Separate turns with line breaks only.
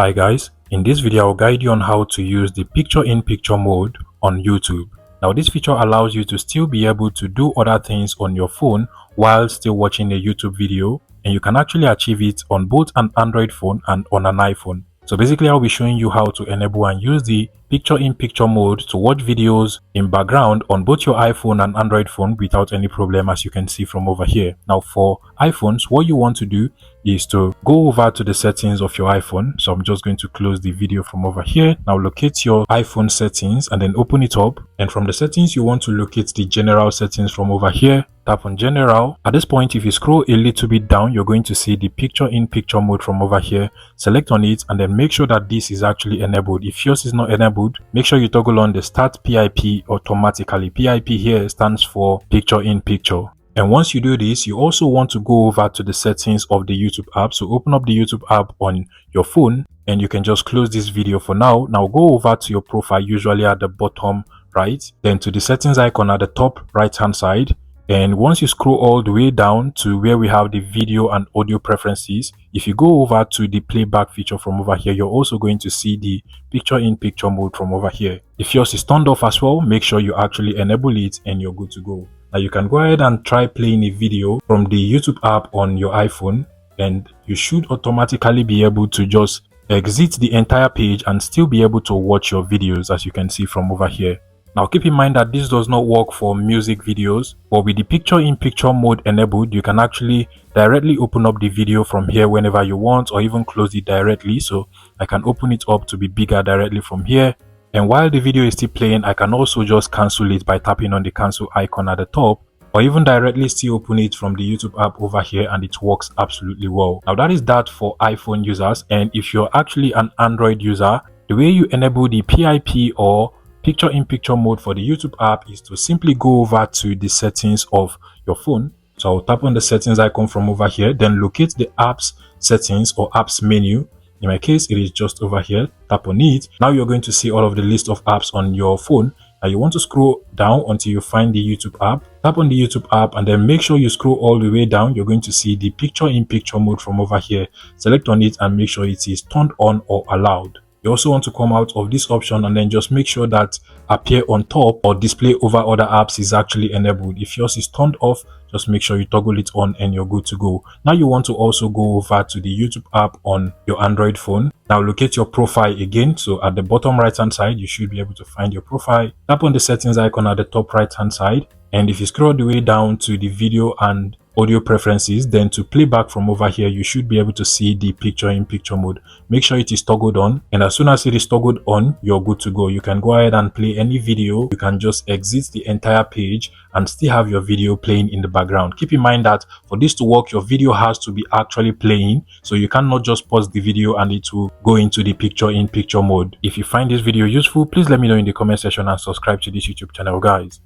Hi guys, in this video I'll guide you on how to use the picture-in-picture mode on YouTube. Now this feature allows you to still be able to do other things on your phone while still watching a YouTube video, and you can actually achieve it on both an Android phone and on an iPhone. So basically I'll be showing you how to enable and use the picture-in-picture mode to watch videos in background on both your iPhone and Android phone without any problem, as you can see from over here. Now for iPhones, what you want to do is to go over to the settings of your iPhone. So I'm just going to close the video from over here. Now locate your iPhone settings and then open it up, and from the settings you want to locate the general settings from over here. Tap on general. At this point, if you scroll a little bit down, you're going to see the picture-in-picture mode from over here. Select on it and then make sure that this is actually enabled. If yours is not enabled, make sure you toggle on the start PiP automatically. PiP here stands for picture-in-picture. And once you do this, you also want to go over to the settings of the YouTube app. So open up the YouTube app on your phone and you can just close this video for now. Now go over to your profile, usually at the bottom right, then to the settings icon at the top right hand side. And once you scroll all the way down to where we have the video and audio preferences, if you go over to the playback feature from over here, you're also going to see the picture-in-picture mode from over here. If yours is turned off as well, make sure you actually enable it and you're good to go. Now you can go ahead and try playing a video from the YouTube app on your iPhone, and you should automatically be able to just exit the entire page and still be able to watch your videos, as you can see from over here. Now keep in mind that this does not work for music videos, but with the picture-in-picture mode enabled, you can actually directly open up the video from here whenever you want, or even close it directly. So I can open it up to be bigger directly from here, and while the video is still playing, I can also just cancel it by tapping on the cancel icon at the top, or even directly still open it from the YouTube app over here, and it works absolutely well. Now that is that for iPhone users, and if you're actually an Android user, the way you enable the PiP or picture-in-picture mode for the YouTube app is to simply go over to the settings of your phone. So I'll tap on the settings icon from over here, then locate the apps settings or apps menu. In my case, it is just over here. Tap on it. Now you're going to see all of the list of apps on your phone. Now you want to scroll down until you find the YouTube app. Tap on the YouTube app and then make sure you scroll all the way down. You're going to see the picture-in-picture mode from over here. Select on it and make sure it is turned on or allowed. You also want to come out of this option and then just make sure that appear on top or display over other apps is actually enabled. If yours is turned off, just make sure you toggle it on and you're good to go. Now you want to also go over to the YouTube app on your Android phone. Now locate your profile again. So at the bottom right hand side, you should be able to find your profile. Tap on the settings icon at the top right hand side. And if you scroll the way down to the video and audio preferences, then to play back from over here, you should be able to see the picture-in-picture mode. Make sure it is toggled on, and as soon as it is toggled on, you're good to go. You can go ahead and play any video. You can just exit the entire page and still have your video playing in the background. Keep in mind that for this to work, your video has to be actually playing, so you cannot just pause the video and it will go into the picture-in-picture mode. If you find this video useful, please let me know in the comment section and subscribe to this YouTube channel, guys.